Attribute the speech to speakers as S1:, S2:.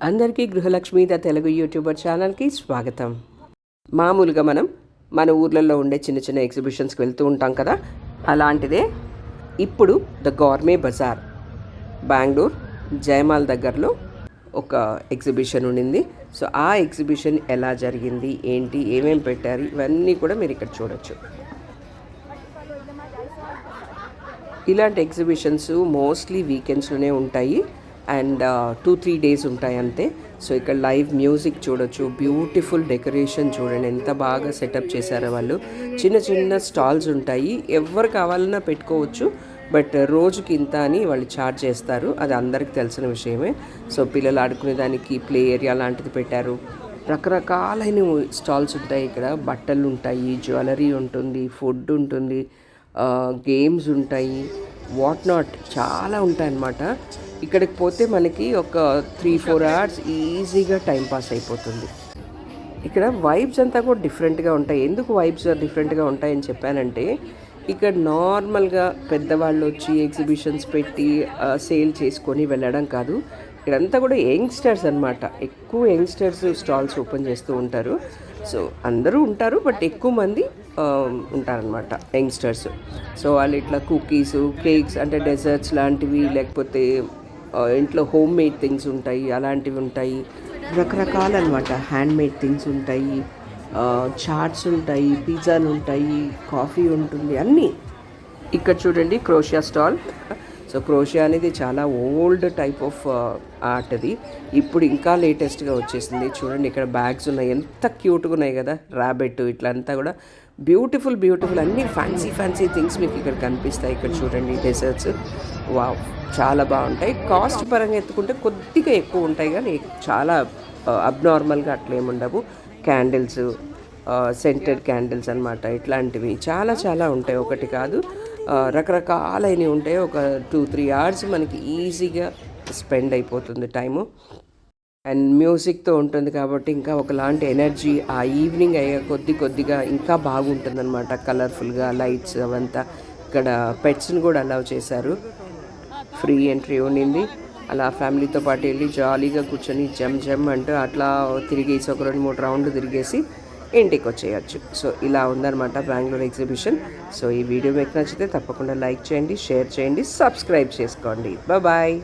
S1: అందరికీ గృహలక్ష్మి the Telugu YouTuber ఛానల్కి స్వాగతం. మామూలుగా మనం మన ఊర్లలో ఉండే చిన్న చిన్న ఎగ్జిబిషన్స్కి వెళ్తూ ఉంటాం కదా, అలాంటిదే ఇప్పుడు ద గోర్మే బజార్ బెంగళూరు జయమాల్ దగ్గరలో ఒక ఎగ్జిబిషన్ ఉండింది. సో ఆ ఎగ్జిబిషన్ ఎలా జరిగింది, ఏంటి, ఏమేమి పెట్టారు, ఇవన్నీ కూడా మీరు ఇక్కడ చూడొచ్చు. ఇలాంటి ఎగ్జిబిషన్స్ మోస్ట్లీ వీకెండ్స్లోనే ఉంటాయి అండ్ 2-3 డేస్ ఉంటాయి అంతే. సో ఇక్కడ లైవ్ మ్యూజిక్ చూడొచ్చు, బ్యూటిఫుల్ డెకరేషన్ చూడండి ఎంత బాగా సెటప్ చేశారో వాళ్ళు. చిన్న చిన్న స్టాల్స్ ఉంటాయి, ఎవరు కావాలన్నా పెట్టుకోవచ్చు, బట్ రోజుకి ఇంత అని వాళ్ళు ఛార్జ్ చేస్తారు, అది అందరికి తెలిసిన విషయమే. సో పిల్లలు ఆడుకునే దానికి ప్లే ఏరియా లాంటిది పెట్టారు. రకరకాలైన స్టాల్స్ ఉంటాయి ఇక్కడ. బట్టలు ఉంటాయి, జ్యువెలరీ ఉంటుంది, ఫుడ్ ఉంటుంది, గేమ్స్ ఉంటాయి, వాట్ నాట్ చాలా ఉంటాయి అన్నమాట. ఇక్కడికి పోతే మనకి ఒక 3-4 అవర్స్ ఈజీగా టైంపాస్ అయిపోతుంది. ఇక్కడ వైబ్స్ అంతా కూడా డిఫరెంట్గా ఉంటాయి. ఎందుకు వైబ్స్ డిఫరెంట్గా ఉంటాయని చెప్పానంటే, ఇక్కడ నార్మల్గా పెద్దవాళ్ళు వచ్చి ఎగ్జిబిషన్స్ పెట్టి సేల్ చేసుకొని వెళ్ళడం కాదు. ఇక్కడంతా కూడా యంగ్స్టర్స్ అనమాట. ఎక్కువ యంగ్స్టర్స్ స్టాల్స్ ఓపెన్ చేస్తూ ఉంటారు. సో అందరూ ఉంటారు, బట్ ఎక్కువ మంది ఉంటారనమాట యంగ్స్టర్స్. సో వాళ్ళు ఇట్లా కుకీస్, కేక్స్ అంటే డెజర్ట్స్ లాంటివి, లేకపోతే ఇంట్లో హోమ్ మేడ్ థింగ్స్ ఉంటాయి, అలాంటివి ఉంటాయి. రకరకాలన్నమాట హ్యాండ్ మేడ్ థింగ్స్ ఉంటాయి, చాట్స్ ఉంటాయి, పిజ్జాలు ఉంటాయి, కాఫీ ఉంటుంది, అన్నీ. ఇక్కడ చూడండి క్రోషియా స్టాల్. సో క్రోషియా అనేది చాలా ఓల్డ్ టైప్ ఆఫ్ ఆర్ట్ అది. ఇప్పుడు ఇంకా లేటెస్ట్గా వచ్చేసింది. చూడండి ఇక్కడ బ్యాగ్స్ ఉన్నాయి, ఎంత క్యూట్గా ఉన్నాయి కదా, ర్యాబెట్ ఇట్లా అంతా కూడా బ్యూటిఫుల్ అన్నీ ఫ్యాన్సీ థింగ్స్ మీకు ఇక్కడ కనిపిస్తాయి. ఇక్కడ చూడండి డెజర్ట్స్, వావ్ చాలా బాగుంటాయి. కాస్ట్ పరంగా ఎత్తుకుంటే కొద్దిగా ఎక్కువ ఉంటాయి, కానీ చాలా అబ్నార్మల్గా అట్లేముండవు. క్యాండిల్స్, సెంటెడ్ క్యాండిల్స్ అనమాట, ఇట్లాంటివి చాలా ఉంటాయి, ఒకటి కాదు రకరకాలైనవి ఉంటాయి. ఒక 2-3 అవర్స్ మనకి ఈజీగా స్పెండ్ అయిపోతుంది టైము. అండ్ మ్యూజిక్తో ఉంటుంది కాబట్టి ఇంకా ఒకలాంటి ఎనర్జీ ఆ ఈవినింగ్ అయ్యే కొద్దిగా ఇంకా బాగుంటుందన్నమాట. కలర్ఫుల్గా లైట్స్ అవంతా. ఇక్కడ పెట్స్ని కూడా అలౌ చేశారు, ఫ్రీ ఎంట్రీ ఉండింది. అలా ఫ్యామిలీతో పాటు వెళ్ళి జాలీగా కూర్చొని జమ్ అంటూ అట్లా తిరిగేసి ఒక 2-3 రౌండ్లు తిరిగేసి ఇంటికి వచ్చేయచ్చు. సో ఇలా ఉందన్నమాట బెంగళూరు ఎగ్జిబిషన్. సో ఈ వీడియో మీకు నచ్చితే తప్పకుండా లైక్ చేయండి, షేర్ చేయండి, సబ్స్క్రైబ్ చేసుకోండి. బాయ్.